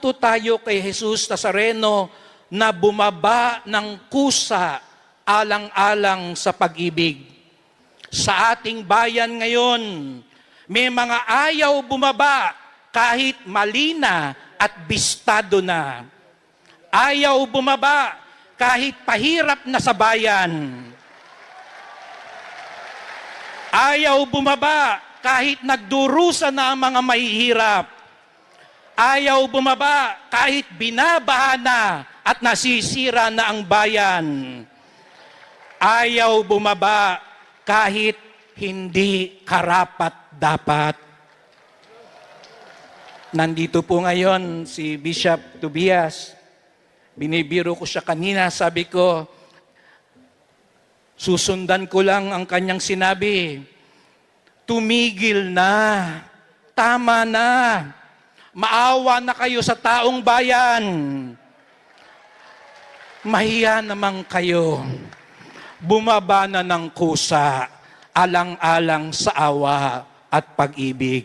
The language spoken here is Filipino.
Ito tayo kay Jesus Nazareno na bumaba ng kusa alang-alang sa pag-ibig. Sa ating bayan ngayon, may mga ayaw bumaba kahit mali na at bistado na. Ayaw bumaba kahit pahirap na sa bayan. Ayaw bumaba kahit nagdurusa na ang mga mahihirap. Ayaw bumaba kahit binabaha na at nasisira na ang bayan. Ayaw bumaba kahit hindi karapat-dapat. Nandito po ngayon si Bishop Tobias. Binibiro ko siya kanina, sabi ko, susundan ko lang ang kanyang sinabi. Tumigil na, tama na. Maawa na kayo sa taong bayan. Mahiya naman kayo. Bumaba na ng kusa, alang-alang sa awa at pag-ibig.